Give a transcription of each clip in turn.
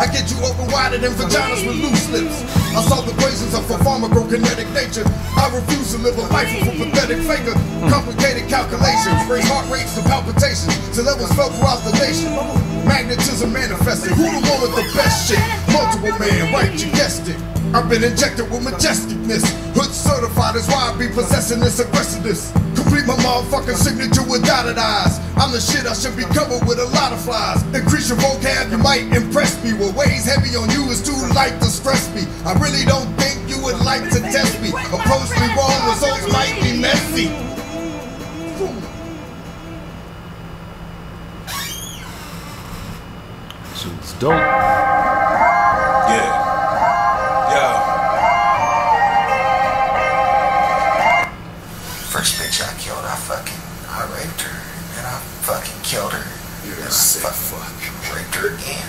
I get you open wider than vaginas with loose lips. I solve equations of a pharmacokinetic nature. I refuse to live a life of a pathetic faker. Complicated calculations, raise heart rates to palpitations, to levels felt throughout the nation. Magnetism manifested. Who the one with the best shit? Multiple man, right? You guessed it. I've been injected with majesticness. Hood certified is why I be possessing this aggressiveness. Complete my motherfucking signature with dotted eyes. I'm the shit, I should be covered with a lot of flies. Increase your vocab, you might impress me. What weighs heavy on you is too light to stress me. I really don't think you would like to test me. Approach me wrong, results might be messy. Shit's dope. Yeah. First bitch I killed, I raped her, and I fucking killed her. You're a sick fuck. Raped her again.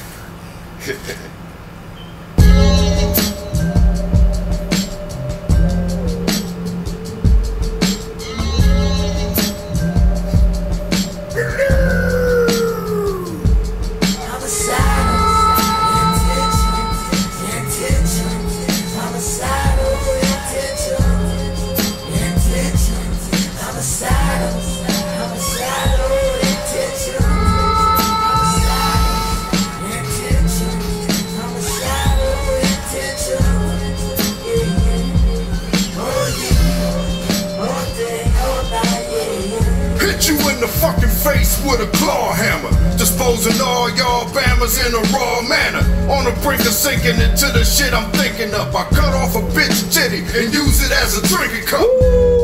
Fucking face with a claw hammer, disposing all y'all bammers in a raw manner. On the brink of sinking into the shit I'm thinking of. I cut off a bitch titty and use it as a drinking cup.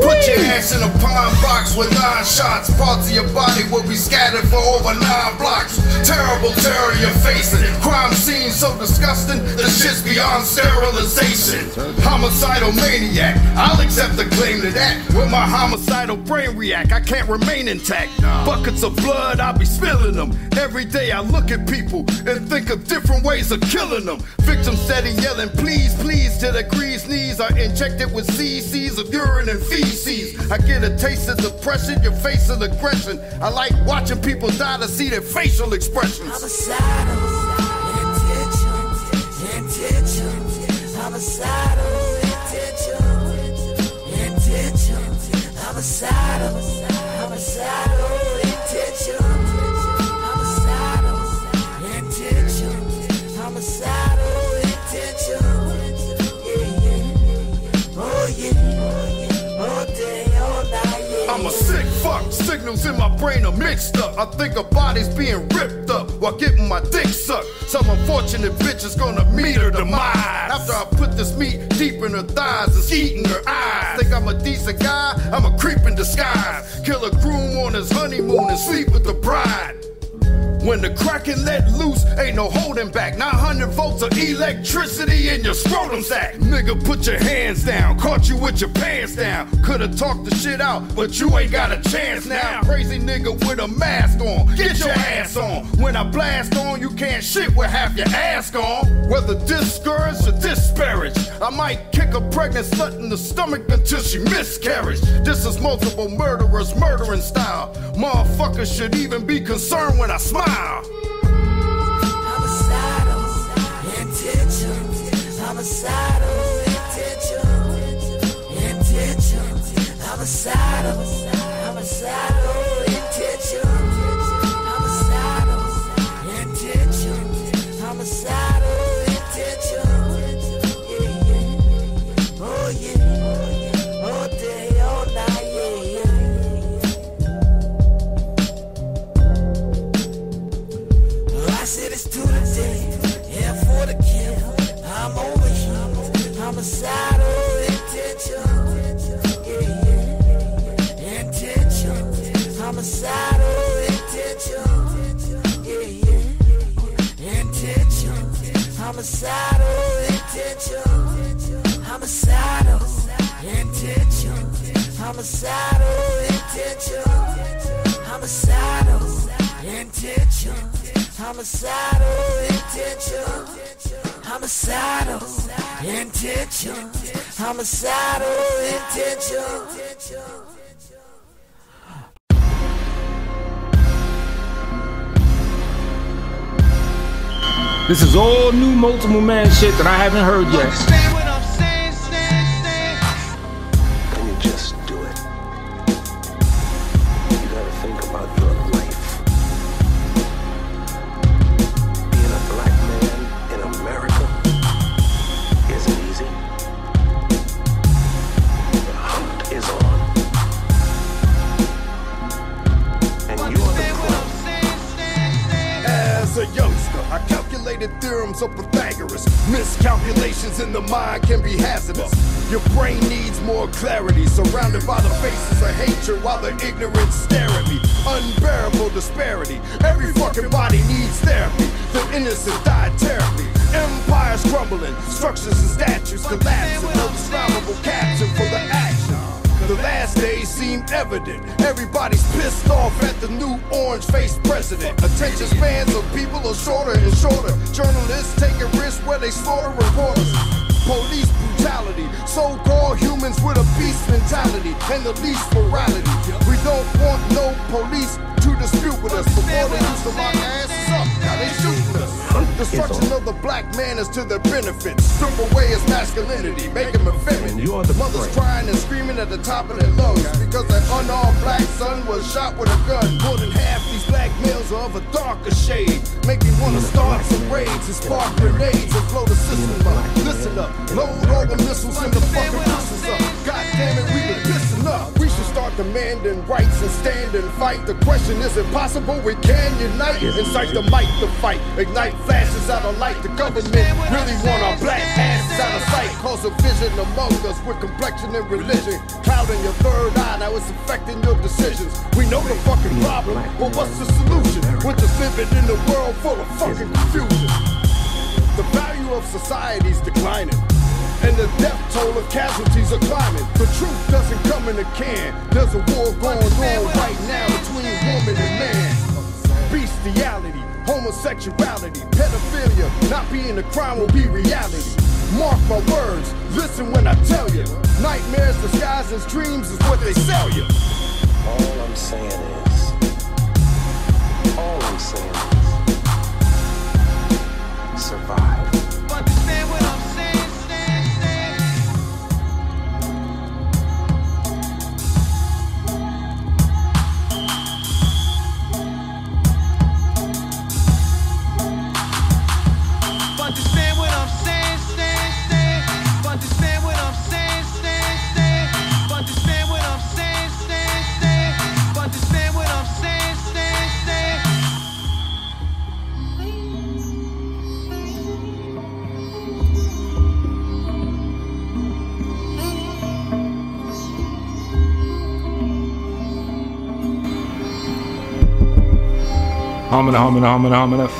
Put your ass in a pine box with 9 shots. Parts of your body will be scattered for over 9 blocks. Terrible terror you're facing. Crime scene so disgusting, the shit's beyond sterilization. Homicidal maniac, I'll accept the claim to that. With my homicidal brain react, I can't remain intact. Buckets of blood, I'll be spilling them. Every day I look at people and think of different ways of killing them. Victims steady yelling, please, please, till their greased knees are injected with cc's of urine and feces. I get a taste of depression, your face of aggression. I like watching people die to see their facial expressions. Homicidal, intention, homicidal, intention, homicidal, intention, homicidal, intention, oh yeah, all day, all night, yeah. I'm a sick fuck, signals in my brain are mixed up. I think a body's being ripped up while getting my dick sucked. Some unfortunate bitch is gonna meet her demise after I put this meat deep in her thighs, it's eating her eyes. Think I'm a decent guy? I'm a creep in disguise. Kill a groom on his honeymoon and sleep with the bride. When the Kraken let loose, ain't no holding back. 900 volts of electricity in your scrotum sack. Nigga, put your hands down. Caught you with your pants down. Could've talked the shit out, but you ain't got a chance now. Crazy nigga with a mask on. Get your ass on. When I blast on, you can't shit with half your ass gone. Whether discouraged or disparaged, I might kick a pregnant slut in the stomach until she miscarried. This is multiple murderers murdering style. Motherfuckers should even be concerned when I smile. Homicidal, intention, homicidal, intention, homicidal, intention, homicidal, intention, yeah, oh yeah, all day, all night, yeah. I said it's to the day, yeah, for the kill. I'm over here, homicidal, intention, yeah, intention, homicidal, intention, yeah, intention, homicidal, intention, homicidal, intention, homicidal, intention, homicidal, intention. Homicidal intention, homicidal intention, homicidal intention. This is all new Multiple Man shit that I haven't heard yet. Understand what I'm saying, Can you just do it? You gotta think about your life. Being a black man in America isn't easy. The hunt is on. And you're the pro. As a youngster, I calculated theorems of Pythagoras. Miscalculations in the mind can be hazardous. Your brain needs more clarity, surrounded by the faces of hatred while the ignorant stare at me. Unbearable disparity. Every fucking body needs therapy. The innocent die terribly. Empires crumbling, structures and statues collapsing. No describable caption for the action. The last days seem evident. Everybody's pissed off at the new orange-faced president. Attention spans of people are shorter and shorter. Journalists taking risks where they slaughter reporters. Police brutality, so-called humans with a beast mentality and the least morality. We don't want no police to dispute with us. Before they used to lock our asses up, now they shooting us. Destruction of the black man is to their benefit. Strip away his masculinity, make him effeminate. Mothers crying and screaming at the top of their lungs because their unarmed black son was shot with a gun. More than half these black males are of a darker shade. Make me wanna start some raids and spark grenades and blow the system up. Listen up, load all the missiles in the fucking pistols up. God damn it, we been pissing up. We should start demanding rights and stand and fight. The question is it possible we can unite? Incite the might to fight, ignite flashes out of light. The government really want our black asses out of sight. Cause a vision among us with complexion and religion. Clouding your third eye, now it's affecting your decisions. We know the fucking problem, but what's the solution? We're just living in a world full of fucking confusion. The value of society's declining, and the death toll of casualties are climbing. The truth doesn't come in a can. There's a war going on right now between woman and man. Bestiality, homosexuality, pedophilia, not being a crime will be reality. Mark my words, listen when I tell you. Nightmares disguised as dreams is what they sell you. All I'm saying is, survive. Understand what I'm saying, Understand what I'm saying, Understand what I'm saying, Understand what I'm saying, Understand what I'm saying, Homina.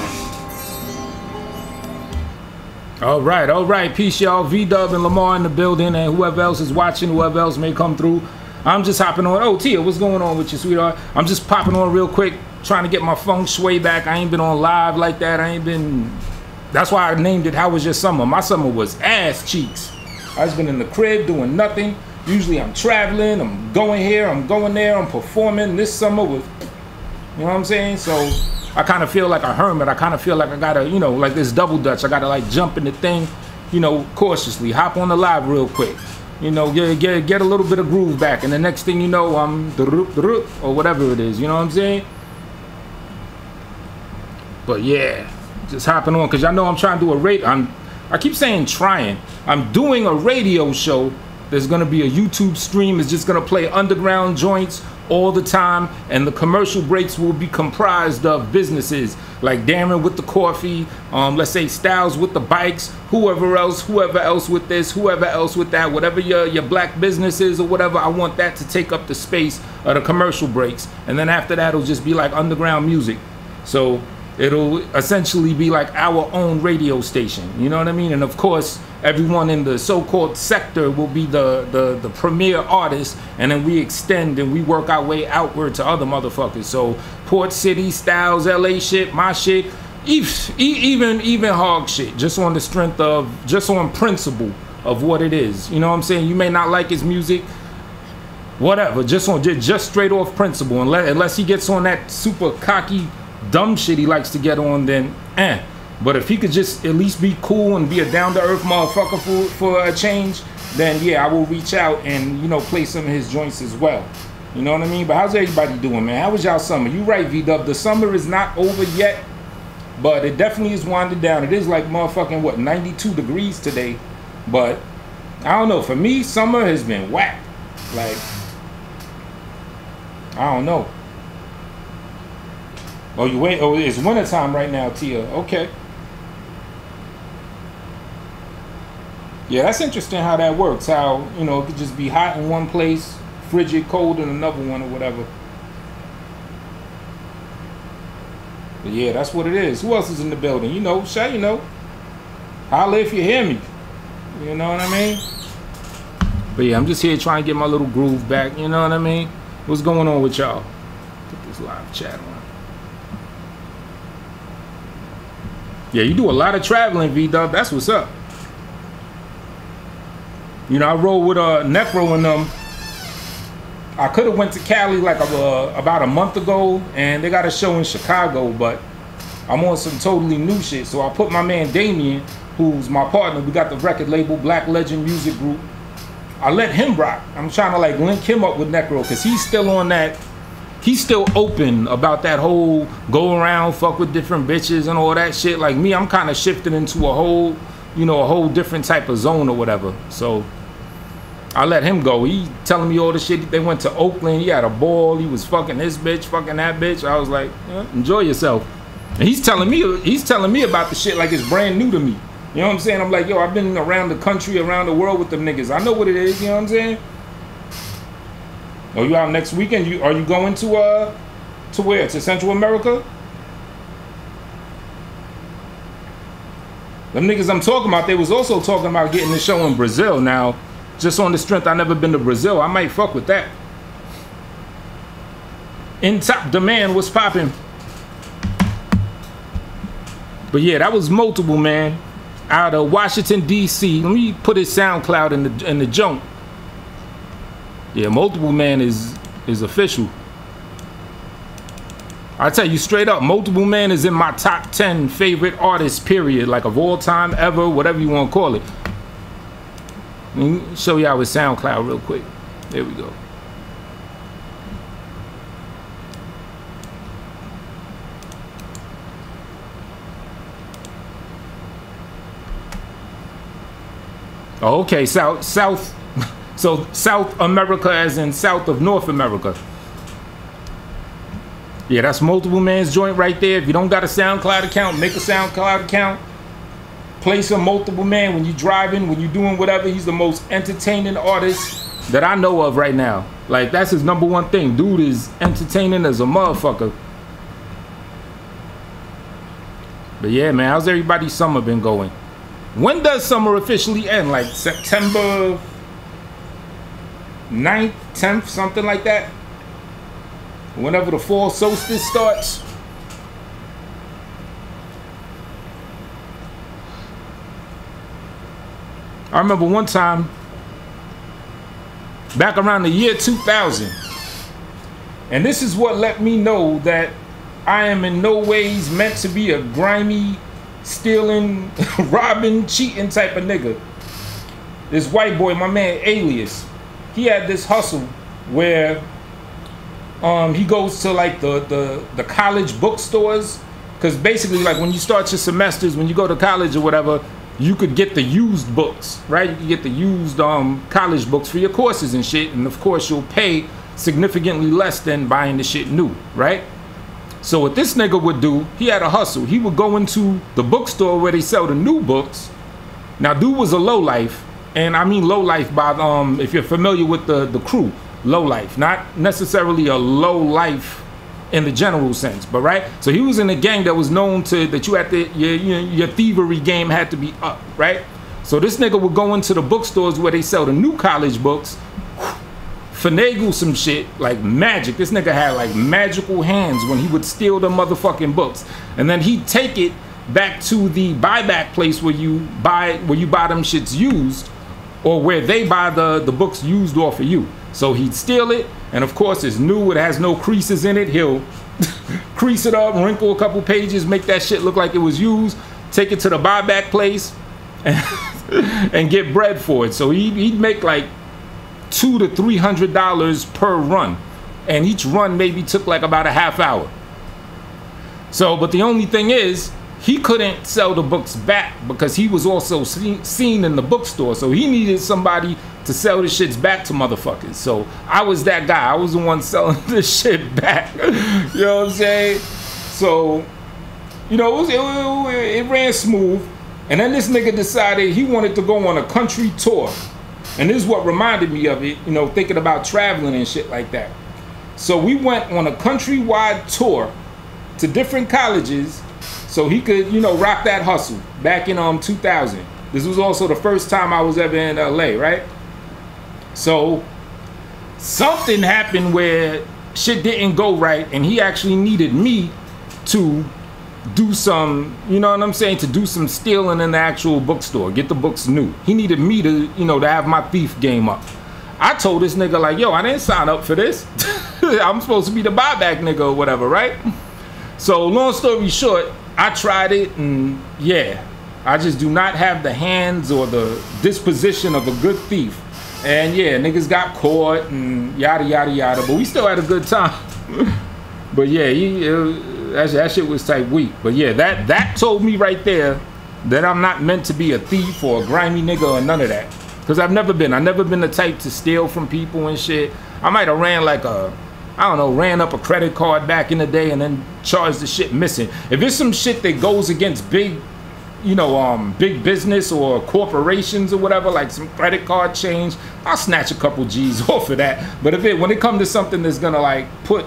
All right. Peace, y'all. V-Dub and Lamar in the building, and whoever else is watching, whoever else may come through. I'm just hopping on. Oh, Tia, what's going on with you, sweetheart? I'm just popping on real quick, trying to get my feng shui back. I ain't been on live like that. That's why I named it How Was Your Summer? My summer was ass cheeks. I just been in the crib doing nothing. Usually I'm traveling, I'm going here, I'm going there, I'm performing. This summer was, you know what I'm saying? So I kind of feel like a hermit. I kind of feel like I gotta, like this double dutch. I gotta like jump in the thing, cautiously. Hop on the live real quick. Get a little bit of groove back. And the next thing you know, I'm or whatever it is. You know what I'm saying? But yeah, just hopping on because y'all know I'm trying to do a radio. I keep saying trying. I'm doing a radio show. There's gonna be a YouTube stream. It's just gonna play underground joints all the time, and the commercial breaks will be comprised of businesses like Darren with the coffee, let's say Styles with the bikes, whoever else with this, whoever else with that, whatever your black business is or whatever. I want that to take up the space of the commercial breaks, and then after that it'll just be like underground music. So it'll essentially be like our own radio station, you know what I mean? And of course everyone in the so-called sector will be the premier artist, and then we extend and we work our way outward to other motherfuckers. So Port City, Styles, LA shit, my shit, even hog shit, just on the strength of, just on principle of what it is. You know what I'm saying? You may not like his music, whatever, just straight off principle. Unless he gets on that super cocky dumb shit he likes to get on, then But if he could just at least be cool and be a down-to-earth motherfucker for a change, then yeah, I will reach out and, you know, play some of his joints as well. You know what I mean? But how's everybody doing, man? How was y'all summer? You right, V-Dub. The summer is not over yet, but it definitely is winding down. It is like motherfucking, what, 92 degrees today. But I don't know. For me, summer has been whack. Like, I don't know. Oh, you wait. Oh, it's wintertime right now, Tia. Okay. Yeah, that's interesting how that works. How, you know, it could just be hot in one place, frigid cold in another one or whatever. But yeah, that's what it is. Who else is in the building? You know, Shay, you know. Holla if you hear me. You know what I mean? But yeah, I'm just here trying to get my little groove back. You know what I mean? What's going on with y'all? Put this live chat on. Yeah, you do a lot of traveling, V-Dub. That's what's up. You know, I roll with Necro and them. I could have went to Cali like about a month ago, and they got a show in Chicago, but I'm on some totally new shit. So I put my man Damien, who's my partner, we got the record label Black Legend Music Group. I let him rock. I'm trying to like link him up with Necro because he's still on that. He's still open about that whole go around, fuck with different bitches and all that shit. Like me, I'm kind of shifting into a whole, you know, a whole different type of zone or whatever. So I let him go. He telling me all the shit. They went to Oakland. He had a ball. He was fucking this bitch, fucking that bitch. I was like, yeah, enjoy yourself. And he's telling me about the shit like it's brand new to me. You know what I'm saying? I'm like, yo, I've been around the country, around the world with them niggas. I know what it is. You know what I'm saying? Oh, you out next weekend? Are you going to where? To Central America? Them niggas I'm talking about, they was also talking about getting the show in Brazil. Now, just on the strength, I never been to Brazil. I might fuck with that. In Top Demand, what's popping? But yeah, that was Multiple Man out of Washington D.C. Let me put his SoundCloud in the junk. Yeah, Multiple Man is official. I tell you straight up, Multiple Man is in my top 10 favorite artists, period. Like of all time, ever, whatever you want to call it. Let me show y'all his SoundCloud real quick. There we go. Oh, okay, South. So South America as in south of North America. Yeah, that's Multiple Man's joint right there. If you don't got a SoundCloud account, make a SoundCloud account. Play some Multiple Man when you're driving, when you're doing whatever. He's the most entertaining artist that I know of right now. Like, that's his #1 thing. Dude is entertaining as a motherfucker. But yeah, man, how's everybody's summer been going? When does summer officially end? Like September 9th, 10th, something like that? Whenever the fall solstice starts. I remember one time, back around the year 2000, and this is what let me know that I am in no ways meant to be a grimy, stealing, robbing, cheating type of nigga. This white boy, my man Alias, he had this hustle where he goes to like the college bookstores, because basically like when you start your semesters, when you go to college or whatever, you could get the used books, right? You could get the used college books for your courses and shit, and of course you'll pay significantly less than buying the shit new, right? So what this nigga would do, he had a hustle. He would go into the bookstore where they sell the new books. Now, dude was a lowlife, and I mean lowlife by if you're familiar with the crew, lowlife, not necessarily a low life in the general sense, but right. So he was in a gang that was known to that you had to your thievery game had to be up, right? So this nigga would go into the bookstores where they sell the new college books, finagle some shit like magic. This nigga had like magical hands when he would steal the motherfucking books, and then he'd take it back to the buyback place where you buy them shits used, or where they buy the books used off of you. So he'd steal it, and of course it's new, it has no creases in it. He'll crease it up, wrinkle a couple pages, make that shit look like it was used, take it to the buyback place and get bread for it. So he'd make like $200 to $300 per run, and each run maybe took like about a half hour. So, but the only thing is, he couldn't sell the books back because he was also seen in the bookstore. So he needed somebody to sell the shits back to motherfuckers. So I was that guy. I was the one selling this shit back. You know what I'm saying? So, you know, it ran smooth. And then this nigga decided he wanted to go on a country tour. And this is what reminded me of it, you know, thinking about traveling and shit like that. So we went on a countrywide tour to different colleges so he could, you know, rock that hustle back in 2000. This was also the first time I was ever in LA, right? So something happened where shit didn't go right, and he actually needed me to do some, you know what I'm saying, to do some stealing in the actual bookstore, get the books new. He needed me to, you know, to have my thief game up. I told this nigga like, yo, I didn't sign up for this. I'm supposed to be the buyback nigga or whatever, right? So long story short, I tried it, and yeah, I just do not have the hands or the disposition of a good thief. And yeah, niggas got caught and yada yada yada, but we still had a good time. But yeah, that shit was type weak. But yeah, that told me right there that I'm not meant to be a thief or a grimy nigga or none of that. Cause I've never been the type to steal from people and shit. I might have ran like ran up a credit card back in the day and then charged the shit missing. If it's some shit that goes against big, you know, big business or corporations or whatever, like some credit card change, I'll snatch a couple G's off of that. But when it comes to something that's gonna like put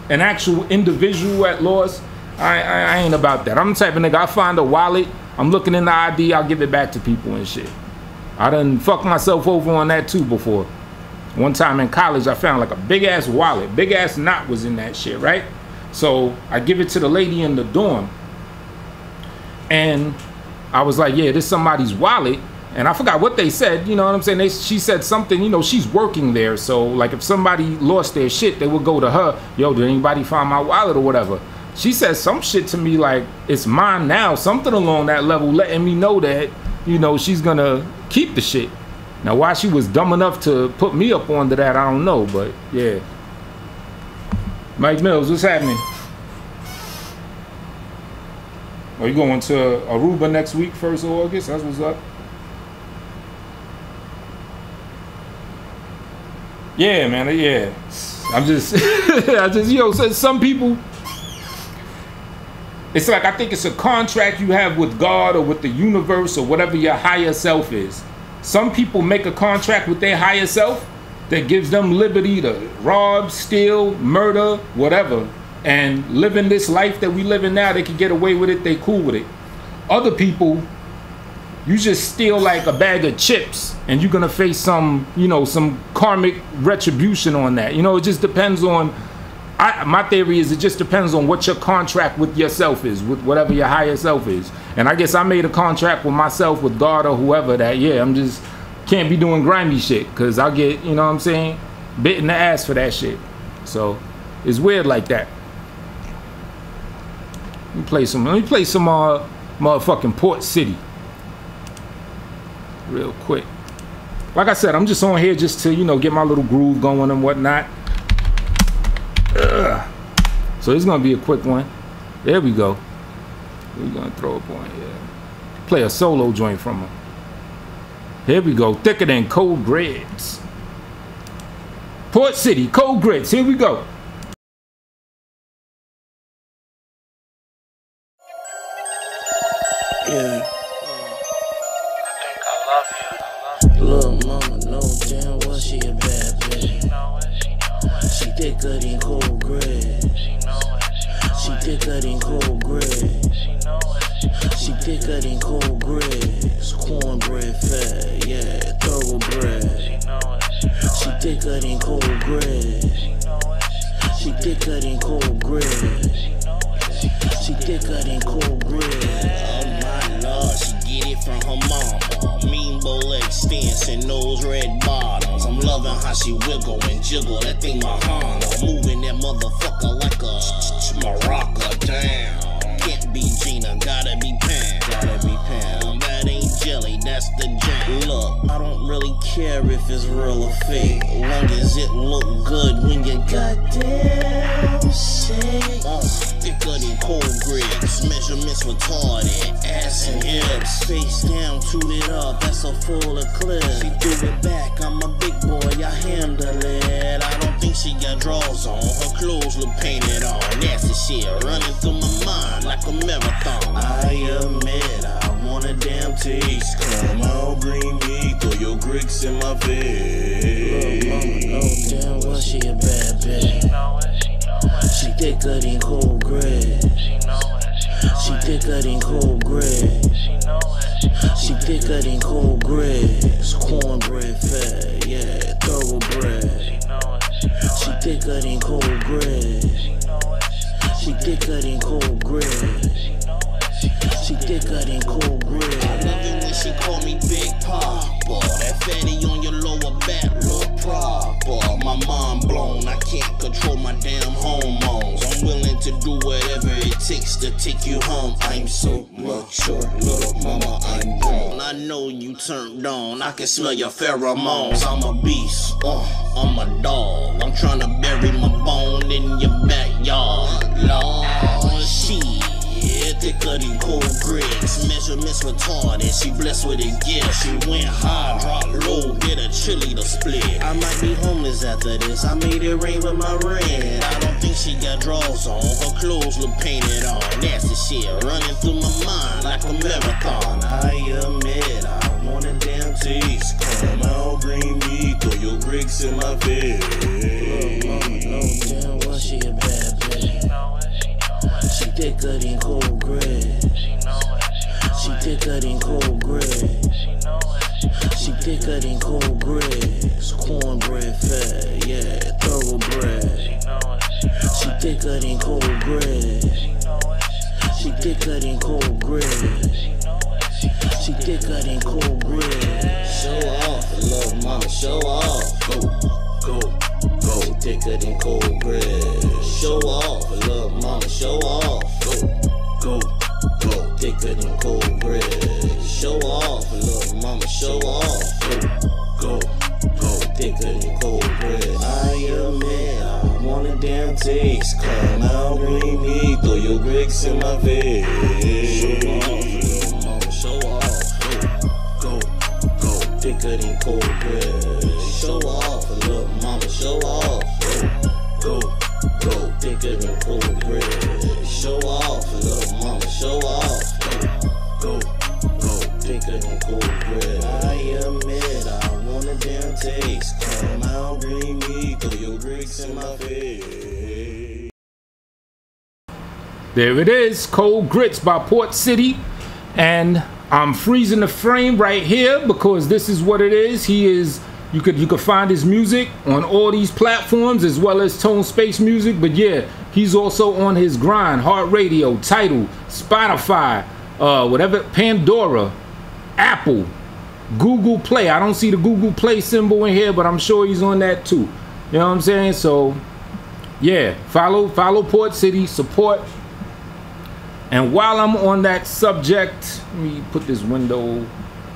an actual individual at loss, I ain't about that. I'm the type of nigga, I find a wallet, I'm looking in the ID, I'll give it back to people and shit. I done fucked myself over on that too before. One time in college, I found like a big ass wallet, big ass knot was in that shit, right? So I give it to the lady in the dorm, and I was like, yeah, this is somebody's wallet. And I forgot what they said, you know what I'm saying? She said something, you know, she's working there. So like if somebody lost their shit, they would go to her, yo, did anybody find my wallet or whatever? She said some shit to me like, it's mine now, something along that level, letting me know that, you know, she's gonna keep the shit. Now why she was dumb enough to put me up onto that, I don't know, but yeah. Mike Mills, what's happening? Are you going to Aruba next week, 1st of August? That's what's up. Yeah, man, yeah. I'm just, you know, some people, it's like, I think it's a contract you have with God or with the universe or whatever your higher self is. Some people make a contract with their higher self that gives them liberty to rob, steal, murder, whatever. And living this life that we live in now, they can get away with it, they cool with it. Other people, you just steal like a bag of chips and you're gonna face some, you know, some karmic retribution on that. You know, it just depends on, my theory is it just depends on what your contract with yourself is, with whatever your higher self is. And I guess I made a contract with myself, with God or whoever, that, yeah, I'm just, can't be doing grimy shit, because I'll get, you know what I'm saying, bit in the ass for that shit. So, it's weird like that. Let me play some motherfucking Port City real quick. Like I said, I'm just on here just to, you know, get my little groove going and whatnot. So it's gonna be a quick one. There we go. We're gonna throw up on here. Play a solo joint from him. Here we go. Thicker than cold grits. Port City, cold grits. Here we go. Yeah. Little mama know damn well she a bad bitch. She thicker than cold grits. She thicker than cold grits. She thicker than cold grits. Cornbread fat, yeah, thoroughbred. She thicker than cold grits. She thicker than cold grits. She thicker than cold grits. Oh my lord, she get it from her mama. Mean bowl extension, nose red bottoms. I'm loving how she wiggle and jiggle that thing Mahana. Moving that motherfucker like a maraca. Damn, can't be Gina, gotta be Pam. Gotta be Pam. That ain't jelly, that's the jam. Look, I don't really care if it's real or fake, long as it look good when you goddamn shake. Thicker than cold grits, measurements retarded, ass and hips, face down, toot it up, that's a full eclipse. She threw it back, I'm a big boy, I handle it. I don't think she got drawers on, her clothes look painted on. Nasty shit running through my mind like a marathon. I admit I want a damn taste. Come on, bring me, throw your grits in my face. Little mama know damn well she a bad bitch. She thicker than cold grit. She thicker than cold grit. She thicker than cold grit. It's cornbread fat, yeah, thoroughbred. She thicker than cold grit. She thicker than cold grit. She thicker than cold grit. I love it when she call me Big Papa. That fatty on your lower back look proper. My mind blown, I can't control my damn hormones. I'm willing to do whatever it takes to take you home. I'm so mature, little mama, I'm grown. I know you turned on, I can smell your pheromones. I'm a beast, I'm a dog. I'm tryna bury my bone in your backyard. Lord, shit, thicker than cold grits, measurements retarded. She blessed with a gift. She went high, dropped low, get a chili to split. I might be homeless after this. I made it rain with my rent. I don't think she got drawers on. Her clothes look painted on. Nasty shit running through my mind like a marathon. I admit I want a damn taste. Come out, bring me, throw your bricks in my face. Little mama know damn well she a bad bitch. She thicker than cold grit. She thicker than cold grit. She thicker than cold grit. It's cornbread fat, yeah, thoroughbred. She thicker than cold grit. She thicker than cold grit. She thicker than cold grit. Show off, little mama, show off. Go, go, go. She thicker than cold grit. Show off, little mama, show off. Go, go, go. Thicker than cold grit. Show off, little mama, show off. Go, go, go. Thicker than cold grit. I admit I want a damn taste. Come out, bring me, throw your bricks in my face. Show off, little mama, show off. Go, go, thicker than cold grit. Show off, little mama, show off. Go, go, thicker than cold grit. Show off, little mama, show off. Go, go, thicker than cold grit. I admit I want a damn taste. Come out, bring me, throw your bricks in my face. There it is, Cold Grits by Port City. And I'm freezing the frame right here because this is what it is. He is, you could find his music on all these platforms as well as Tone Space Music. But yeah, he's also on his grind, Heart Radio, Tidal, Spotify, whatever, Pandora, Apple, Google Play. I don't see the Google Play symbol in here, but I'm sure he's on that too. You know what I'm saying? So yeah, follow Port City, support. And while I'm on that subject, let me put this window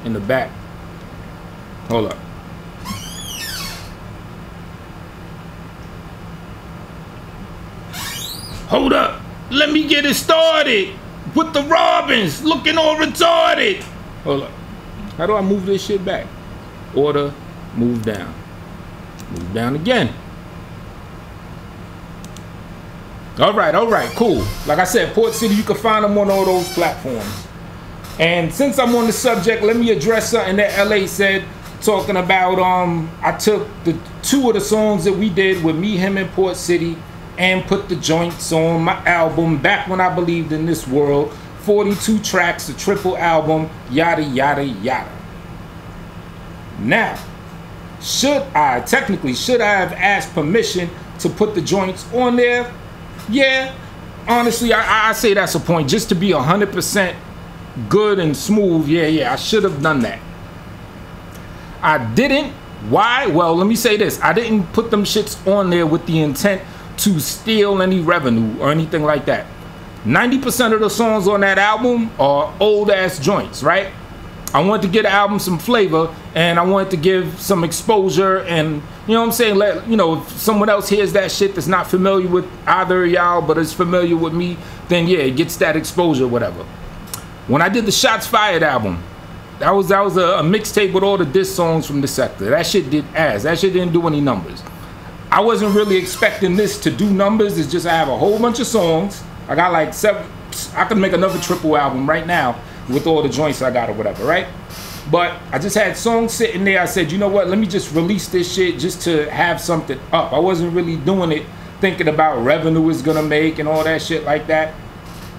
in the back. Hold up. Hold up. Let me get it started with the Robins looking all retarded. Hold up. How do I move this shit back? Order, move down. Move down again. All right, cool. Like I said, Port City, you can find them on all those platforms. And since I'm on the subject, let me address something that LA said, talking about I took the 2 of the songs that we did with me, him, and Port City and put the joints on my album Back When I Believed in This World. 42 tracks, a triple album, yada, yada, yada. Now, should I have asked permission to put the joints on there? Yeah, honestly, I say that's a point. Just to be 100% good and smooth, yeah, I should have done that. I didn't. Why? Well, let me say this. I didn't put them shits on there with the intent to steal any revenue or anything like that. 90% of the songs on that album are old ass joints, right? I wanted to get the album some flavor, and I wanted to give some exposure, and you know what I'm saying, let you know, if someone else hears that shit that's not familiar with either of y'all but is familiar with me, then yeah, it gets that exposure, whatever. When I did the Shots Fired album, that was a mixtape with all the diss songs from the sector. That shit did ass. That shit didn't do any numbers. I wasn't really expecting this to do numbers. It's just I have a whole bunch of songs. I got like 7. I could make another triple album right now with all the joints I got or whatever, right? But I just had songs sitting there. I said, you know what? Let me just release this shit just to have something up. I wasn't really doing it thinking about revenue it's gonna make and all that shit like that.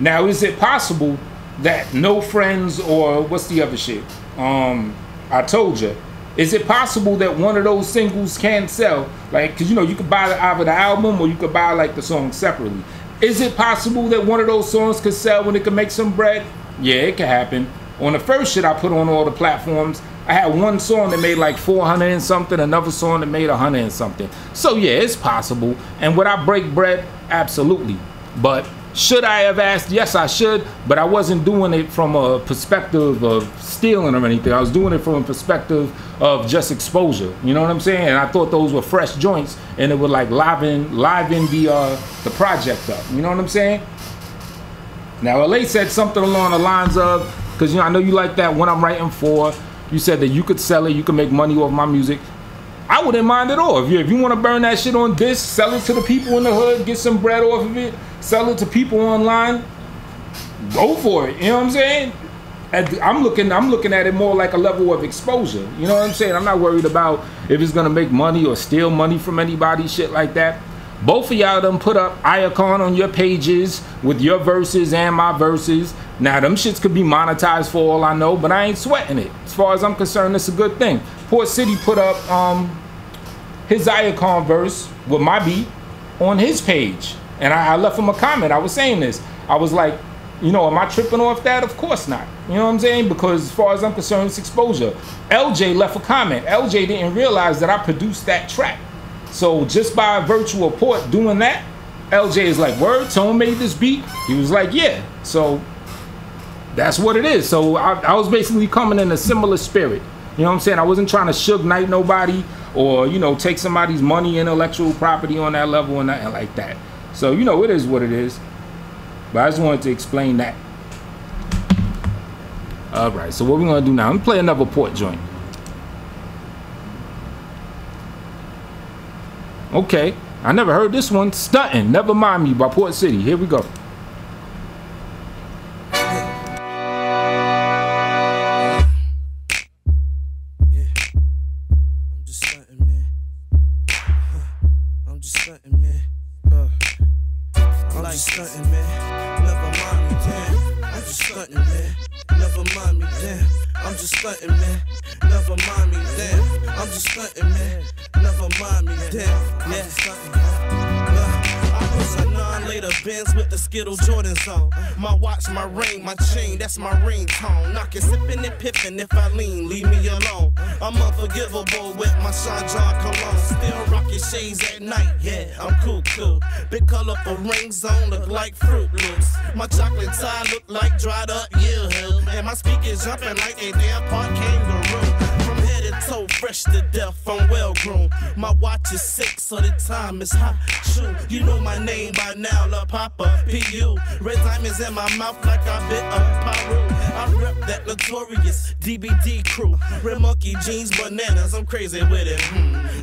Now, is it possible that No Friends or what's the other shit? I Told Ya. Is it possible that one of those singles can sell? Like, cause you know, you could buy either the album or you could buy like the song separately. Is it possible that one of those songs could sell when it could make some bread? Yeah, it could happen. On the first shit I put on all the platforms, I had one song that made like 400 and something, another song that made 100 and something. So yeah, it's possible. And would I break bread? Absolutely. But should I have asked? Yes, I should. But I wasn't doing it from a perspective of stealing or anything. I was doing it from a perspective of just exposure. You know what I'm saying? And I thought those were fresh joints, and it would like liven the project up. You know what I'm saying? Now, LA said something along the lines of, because you know, I know you like that When I'm Writing For. You said that you could sell it, you could make money off my music. I wouldn't mind at all. If you want to burn that shit on disc, sell it to the people in the hood, get some bread off of it, sell it to people online, go for it. You know what I'm saying? And I'm looking at it more like a level of exposure. You know what I'm saying? I'm not worried about if it's gonna make money or steal money from anybody, shit like that. Both of y'all done put up Iacon on your pages with your verses and my verses. Now, them shits could be monetized for all I know, but I ain't sweating it. As far as I'm concerned, it's a good thing. Port City put up his Iacon verse with my beat on his page. And I left him a comment. I was saying this. I was like, you know, am I tripping off that? Of course not. You know what I'm saying? Because as far as I'm concerned, it's exposure. LJ left a comment. LJ didn't realize that I produced that track. So just by virtue of Port doing that, LJ is like, word, Tone made this beat? He was like, yeah. So that's what it is. So I was basically coming in a similar spirit. You know what I'm saying? I wasn't trying to Suge Knight nobody or, you know, take somebody's money, intellectual property on that level or nothing like that. So, you know, it is what it is. But I just wanted to explain that. All right, so what we're going to do now, I'm going to play another Port joint. Okay, I never heard this one. Stuntin', Never Mind Me by Port City. Here we go. Skittle Jordans on. My watch, my ring, my chain, that's my ringtone. Knockin', sippin' and pippin' if I lean, leave me alone. I'm unforgivable with my Sean John cologne. Still rockin' shades at night, yeah, I'm cool. Big colorful rings on, look like Fruit Loops. My chocolate tie look like dried up Yield Hill. And my speakers jumpin' like a damn park kangaroo. From head to toe, fresh to death, I'm well grown. My watch is 6, so the time is hot. True, you know my name by now, La Papa, P.U. Red diamonds in my mouth like I bit a Paru. I rep that notorious DBD crew. Red monkey jeans, bananas, I'm crazy with it.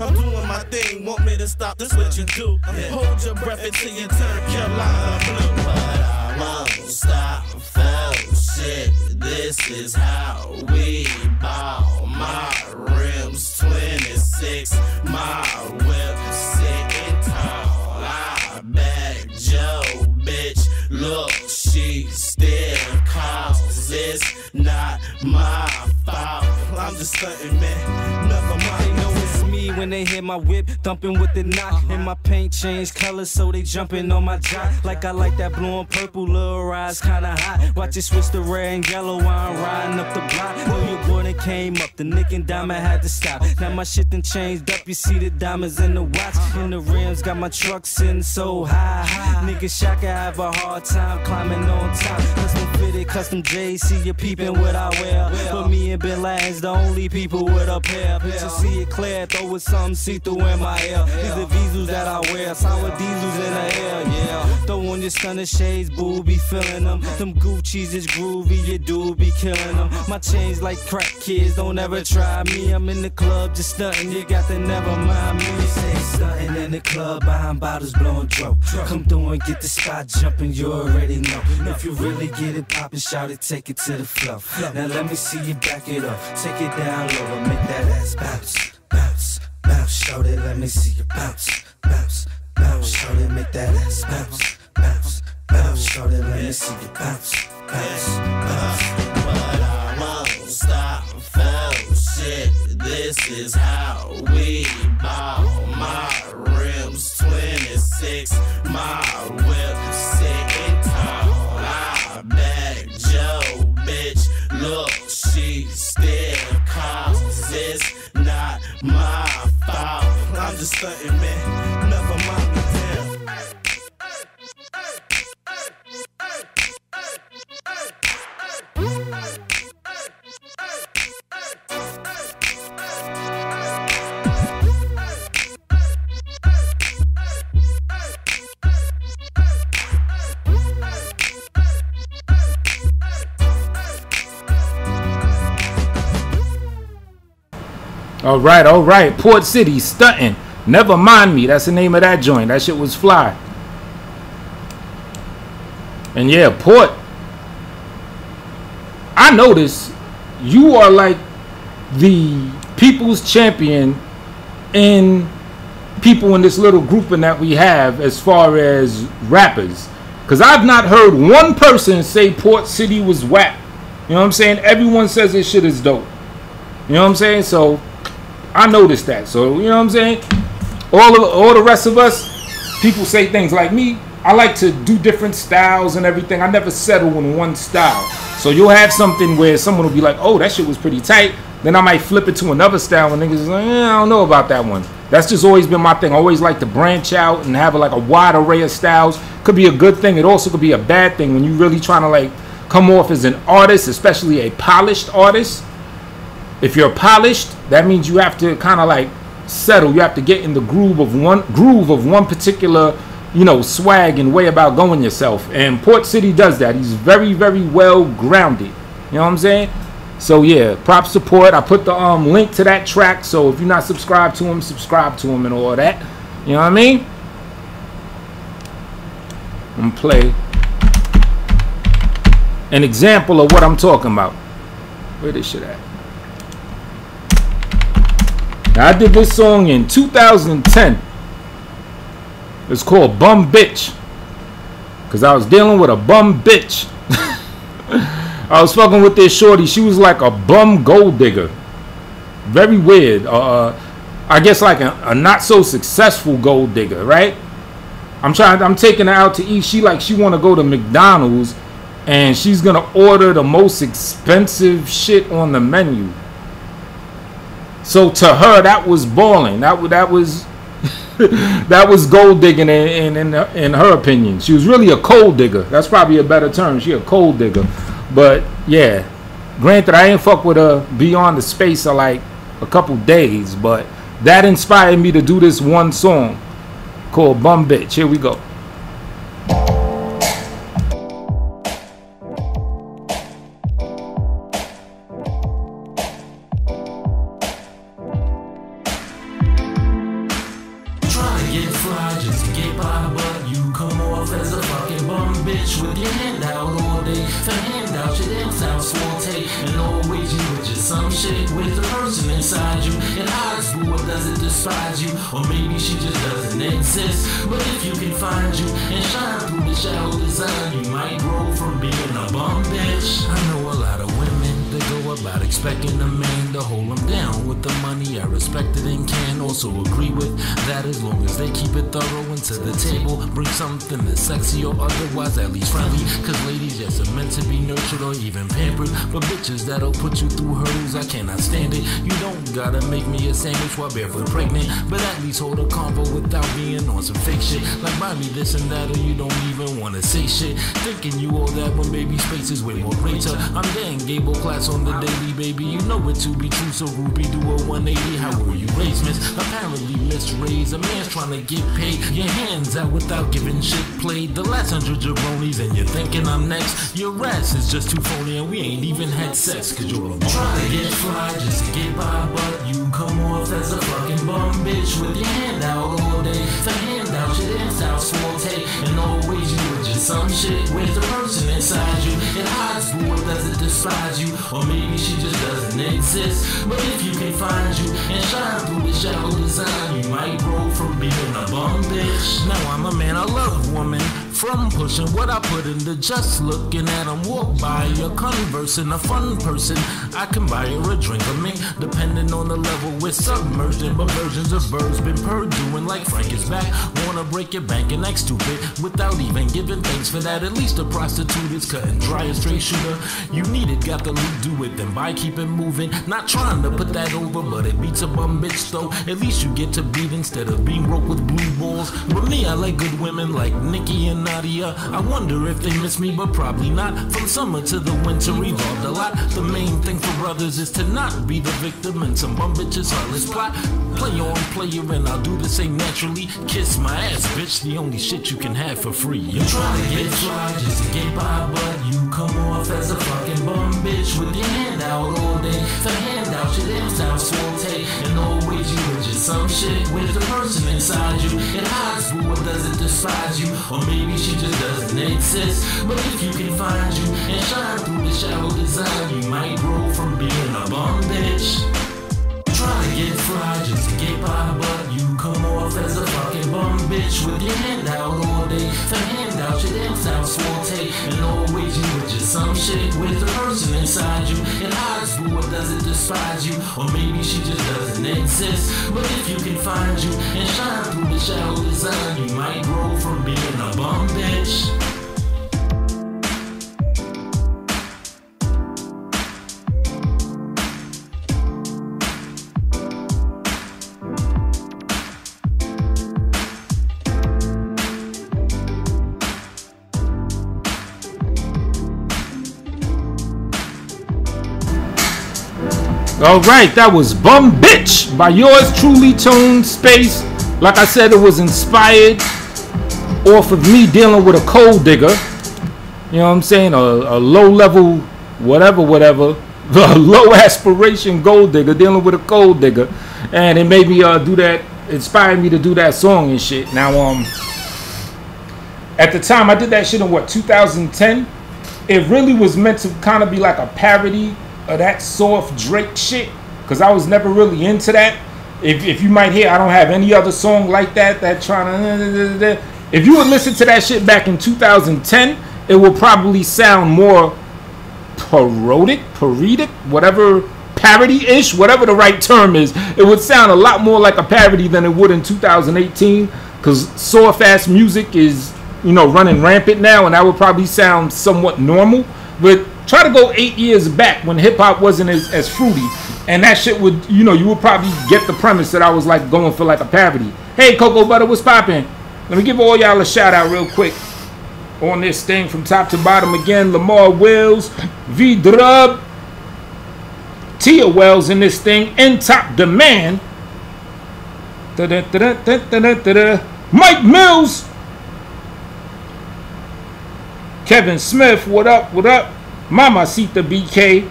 I'm doing my thing, want me to stop, this what you do. Hold your breath until you turn Carolina blue. But I won't stop for shit, this is how we ball. My rims 26, my whip sitting tall. I bag Joe, bitch, look, she still calls. It's not my fault. I'm just stunting, man, never mind. They know it's me when they hear my whip thumping with the knock. And my paint changed colors, so they jumping on my jock. Like I like that blue and purple, little ride's kinda hot. Watch it switch to red and yellow while I'm riding up the block. Know your boy done it came up, the Nick and Diamond had to stop. Now my shit done changed up, you see the diamonds in the watch. And the rims got my truck sitting so high. Nigga Shaka have a hard time climbing on top. Custom fitted, custom JC, you peeping what I wear. But me and Bin Laden's the only people with a pair. Picture see it clear, throw with something see-through in my hair. These are diesels that I wear, sour diesels in the air, yeah. Throw on your stunner shades, boo, be feeling them. Them Gucci's is groovy, you do be killing them. My chains like crack kids, don't ever try me. I'm in the club just stunting, you got to never mind me. Say stunting in the club, buying bottles, blowing dope. Come through and get the spot jumping, you already know. If you really get it poppin', shout it, take it to the flow. Now let me see you back it up, take it down low and make that ass bounce, bounce, bounce. Shout it, let me see you bounce, bounce, bounce. Shout it, make that ass bounce, bounce, bounce. Shout it, let me see you bounce, bounce, bounce. But I won't stop, fell shit. This is how we ball. My rims 26, my whip sitting tall. I beg Joe, bitch, look, she still calls. It's not my fault. I'm just stunting, man. Never mind me, damn. All right. Port City, Stunting. Never Mind Me. That's the name of that joint. That shit was fly. And yeah, Port. I noticed you are like the people's champion in people in this little grouping that we have as far as rappers. Because I've not heard one person say Port City was whack. You know what I'm saying? Everyone says this shit is dope. You know what I'm saying? So I noticed that. So, you know what I'm saying? All the rest of us, people say things like me. I like to do different styles and everything. I never settle in one style. So you'll have something where someone will be like, oh, that shit was pretty tight. Then I might flip it to another style and niggas like, I don't know about that one. That's just always been my thing. I always like to branch out and have like a wide array of styles. Could be a good thing. It also could be a bad thing when you're really trying to like come off as an artist, especially a polished artist. If you're polished, that means you have to kind of like settle. You have to get in the groove of one particular, you know, swag and way about going yourself. And Port City does that. He's very, very well grounded. You know what I'm saying? So yeah, props to Port. I put the link to that track. So if you're not subscribed to him, subscribe to him and all that. You know what I mean? I'm gonna play an example of what I'm talking about. Where this shit at? Now, I did this song in 2010. It's called Bum Bitch. Because I was dealing with a bum bitch. I was fucking with this shorty. She was like a bum gold digger. Very weird. I guess like a not so successful gold digger, right? I'm taking her out to eat. She want to go to McDonald's. And she's going to order the most expensive shit on the menu. So to her, that was balling. That was that was gold digging in her opinion. She was really a cold digger. That's probably a better term. She a cold digger. But yeah, granted, I ain't fuck with her beyond the space of like a couple days. But that inspired me to do this one song called Bum Bitch. Here we go. Or maybe she just doesn't exist. But if you can find you and shine through the shallow design, you might grow from being a bum bitch. I know a lot of women they go about expecting a man to hold them down with the money. I respect it and can also agree with that, as long as they keep it thorough and to the table bring something that's sexy or otherwise at least friendly. Cause ladies, yes, are meant to be nurtured or even pampered, but bitches that'll put you through hurdles, I cannot stand it. You don't gotta make me a sandwich while barefoot pregnant, but at least hold a convo without being on some fake shit. Like buy me this and that, or you don't even wanna say shit. Thinking you all that when baby space is way more greater. I'm Dan Gable class on the daily, baby. You know it to be true, so Ruby do a 180. How were you raised, miss? Apparently misraised. A man's trying to get paid. Your hands out without giving shit played. The last 100 jabronis and you're thinking I'm next. Your ass is just too phony and we ain't even had sex. Cause you're a trying to get fly just to get by, but you come off as a fucking bum bitch with your hand out all day. The handout, your hands out forte, and always you were just some shit. Where's the person inside you? It hides, but what does it despise you? Or maybe she just doesn't exist. But if you can find you and shine through the shallow design, you might grow from being a bum bitch. Now I'm a man, I love woman. From pushing what I put into just looking at them walk by or conversing, a fun person. I can buy her a drink of me, depending on the level we're submerged in. But versions of birds been purduing like Frank is back. Wanna break your bank and act stupid without even giving thanks for that. At least a prostitute is cutting dry, a straight shooter. You need it, got the loot, do it, then buy, keep it moving. Not trying to put that over, but it beats a bum bitch though. At least you get to beat instead of being broke with blue balls. With me, I like good women like Nikki and Nadia. I wonder if they miss me, but probably not. From summer to the winter, evolved a lot. The main thing for brothers is to not be the victim in some bum bitches heartless plot. Play on, player, and I'll do the same naturally. Kiss my ass, bitch, the only shit you can have for free. You're trying to get fly just to get by, but you come off as a fucking bum bitch with your hand out all day. The handout, your damn sound forte, and always you were just some shit. Where's the person inside you? It hides, but what does it despise you? Or maybe she just doesn't exist. But if you can find you and shine through the shallow design, you might grow from being a bum bitch. Try to get fly just to get by, but you come off as a fucking bum bitch with your hand out all day. The handout, your damn sound forte, and always you were just some shit. Where's the person inside you? It hides, but what does it despise you? Or maybe she just doesn't exist. But if you can find you and shine through the shallow design, you might grow from being a bum bitch. Alright, that was Bum Bitch by yours truly, Tone Space. Like I said, it was inspired off of me dealing with a coal digger. You know what I'm saying? A low level, whatever. The low aspiration gold digger dealing with a coal digger. And it made me do that, inspired me to do that song and shit. Now, at the time, I did that shit in what, 2010? It really was meant to kind of be like a parody of that soft Drake shit, because I was never really into that. If you might hear, I don't have any other song like that trying to. If you would listen to that shit back in 2010, it will probably sound more parodic, whatever, parody-ish, whatever the right term is. It would sound a lot more like a parody than it would in 2018, because soft ass music is, you know, running rampant now, and that would probably sound somewhat normal. But try to go 8 years back when hip-hop wasn't as fruity, and that shit would, you know, you would probably get the premise that I was like going for like a parody. Hey, Cocoa Butter, what's poppin'? Let me give all y'all a shout out real quick on this thing from top to bottom again. Lamar Wells, V Drub, Tia Wells in this thing, in top demand. Mike Mills, Kevin Smith, what up, what up? Mamacita BK,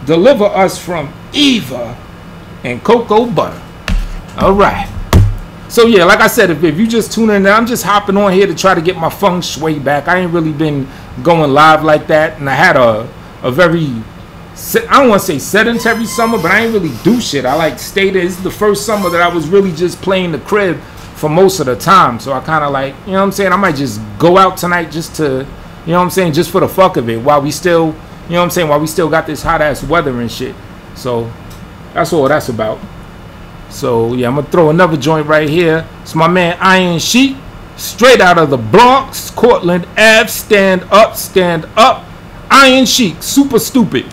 deliver us from Eva and Cocoa Butter. All right. So yeah, like I said, if you just tuning in, I'm just hopping on here to try to get my feng shui back. I ain't really been going live like that, and I had a very, I don't want to say sedentary summer, but I ain't really do shit. I like stay there. This is the first summer that I was really just playing the crib for most of the time. So I kind of like, you know what I'm saying, I might just go out tonight just to, you know what I'm saying, just for the fuck of it, while we still, You know what I'm saying? While we still got this hot ass weather and shit. So that's all that's about. So yeah, I'm gonna throw another joint right here. It's my man Iron Sheik, straight out of the Bronx, Cortland Ave. Stand up, stand up. Iron Sheik, super stupid.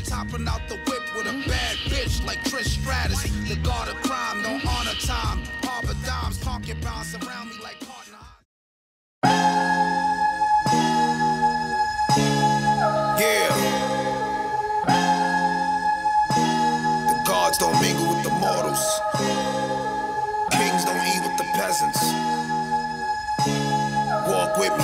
Hopping out the whip with a bad bitch like Trish Stratus. The god of crime, no honor time. Harbor dimes, concubines surround me like partner. Yeah. The gods don't mingle with the mortals. Kings don't eat with the peasants. Walk with me.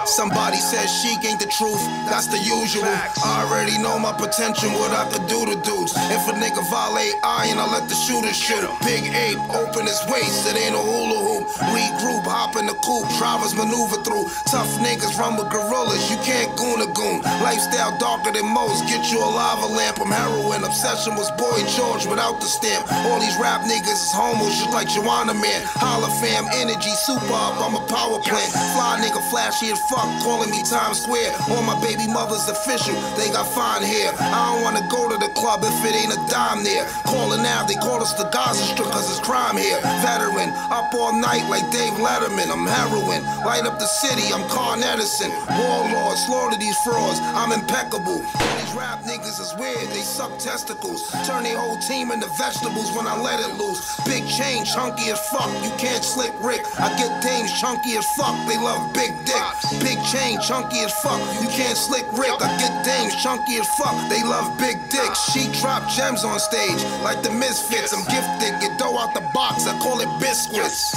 Somebody says Sheik ain't the truth, that's the usual. I already know my potential, what I could do to dudes. If a nigga violate iron, I let the shooter shoot. Big ape, open his waist, it ain't a hula hoop. Regroup, hop in the coupe, drivers maneuver through. Tough niggas run with gorillas, you can't goon a goon. Lifestyle darker than most, get you a lava lamp. I'm heroin, obsession was Boy George without the stamp. All these rap niggas is homos, just like Joanna Man. Holla fam, energy, super up, I'm a power plant. Fly nigga, flashy as fuck. Calling me Times Square. All my baby mother's official, they got fine hair. I don't wanna go to the club if it ain't a dime there. Calling now, they call us the Gaza Strip cause it's crime here. Veteran, up all night like Dave Letterman. I'm heroin, light up the city, I'm Con Edison. Warlord, slaughter these frauds, I'm impeccable. These rap niggas is weird, they suck testicles. Turn their whole team into vegetables when I let it loose. Big chain, chunky as fuck, you can't slick Rick. I get dames chunky as fuck, they love big dick. Big chain, chunky as fuck, you can't slick Rick. I get dames chunky as fuck, they love big dicks. She drop gems on stage, like the Misfits. I'm gifted, get dough out the box, I call it biscuits.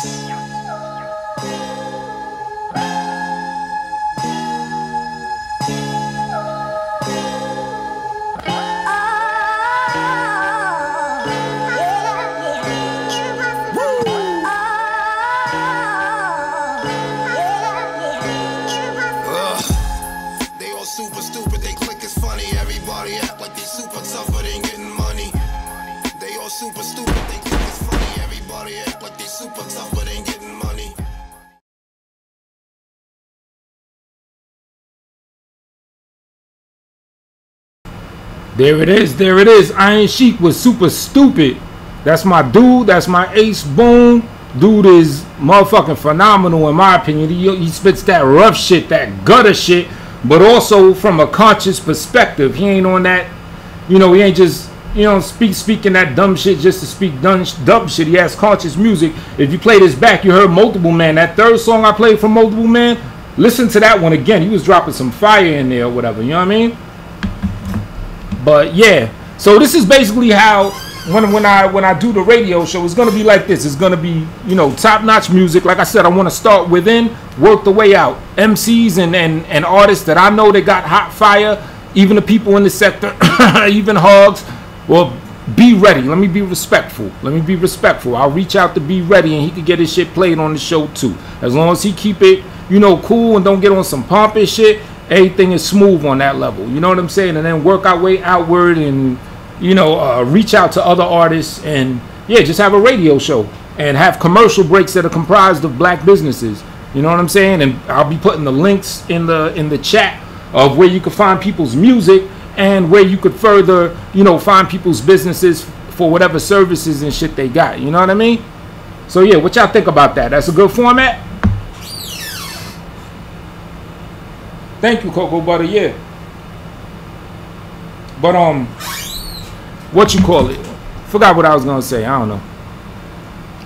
Super stupid, they click is funny. Everybody act like they super tough, but ain't getting money. They all super stupid, they click is funny. Everybody act like they super tough, but ain't getting money. There it is, there it is. Iron Sheik was super stupid. That's my dude, that's my Ace Boone. Dude is motherfucking phenomenal in my opinion. He spits that rough shit, that gutter shit, but also from a conscious perspective. He ain't on that, you know, he ain't just, you know, speaking that dumb shit just to speak dumb shit. He has conscious music. If you play this back, you heard Multiple Man. That third song I played from Multiple Man, listen to that one again. He was dropping some fire in there or whatever, you know what I mean? But yeah, so this is basically how when I do the radio show, it's gonna be like this. It's gonna be, you know, top-notch music. Like I said, I want to start within, work the way out. MCs and artists that I know they got hot fire, even the people in the sector, even Hogs. Well, be ready. Let me be respectful. Let me be respectful. I'll reach out to Be Ready, and he could get his shit played on the show too. As long as he keep it, you know, cool and don't get on some pompous shit, everything is smooth on that level. You know what I'm saying? And then work our way outward and, you know, reach out to other artists and, yeah, just have a radio show and have commercial breaks that are comprised of black businesses. You know what I'm saying? And I'll be putting the links in the chat of where you can find people's music and where you could further, you know, find people's businesses for whatever services and shit they got. You know what I mean? So, yeah, what y'all think about that? That's a good format? Thank you, Cocoa Butter, yeah. But, what you call it? Forgot what I was gonna say. I don't know.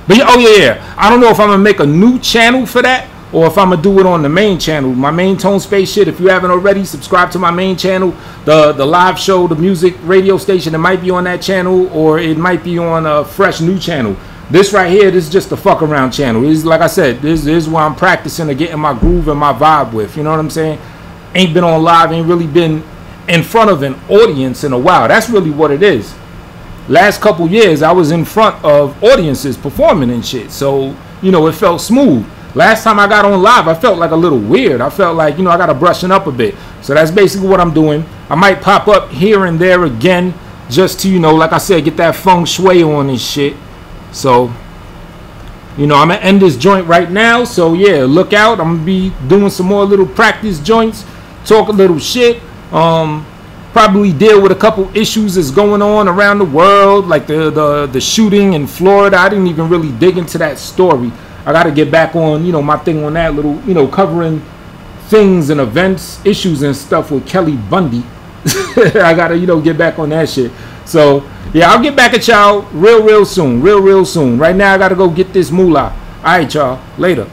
But oh yeah. I don't know if I'm gonna make a new channel for that or if I'm gonna do it on the main channel. My main Tone Space shit. If you haven't already, subscribe to my main channel. The live show, the music radio station. It might be on that channel or it might be on a fresh new channel. This right here, this is just a fuck around channel. This is, like I said, this is where I'm practicing to get in my groove and my vibe with. You know what I'm saying? Ain't been on live, ain't really been in front of an audience in a while. That's really what it is. Last couple years, I was in front of audiences performing and shit. So, you know, it felt smooth. Last time I got on live, I felt like a little weird. I felt like, you know, I got to brushing up a bit. So that's basically what I'm doing. I might pop up here and there again just to, you know, like I said, get that feng shui on and shit. So, you know, I'm going to end this joint right now. So, yeah, look out. I'm going to be doing some more little practice joints, talk a little shit. Probably deal with a couple issues that's going on around the world, like the shooting in Florida. I didn't even really dig into that story. I got to get back on, you know, my thing on that little, you know, covering things and events, issues and stuff with Kelly Bundy. I got to, you know, get back on that shit. So, yeah, I'll get back at y'all real soon. Real soon. Right now, I got to go get this moolah. All right, y'all. Later.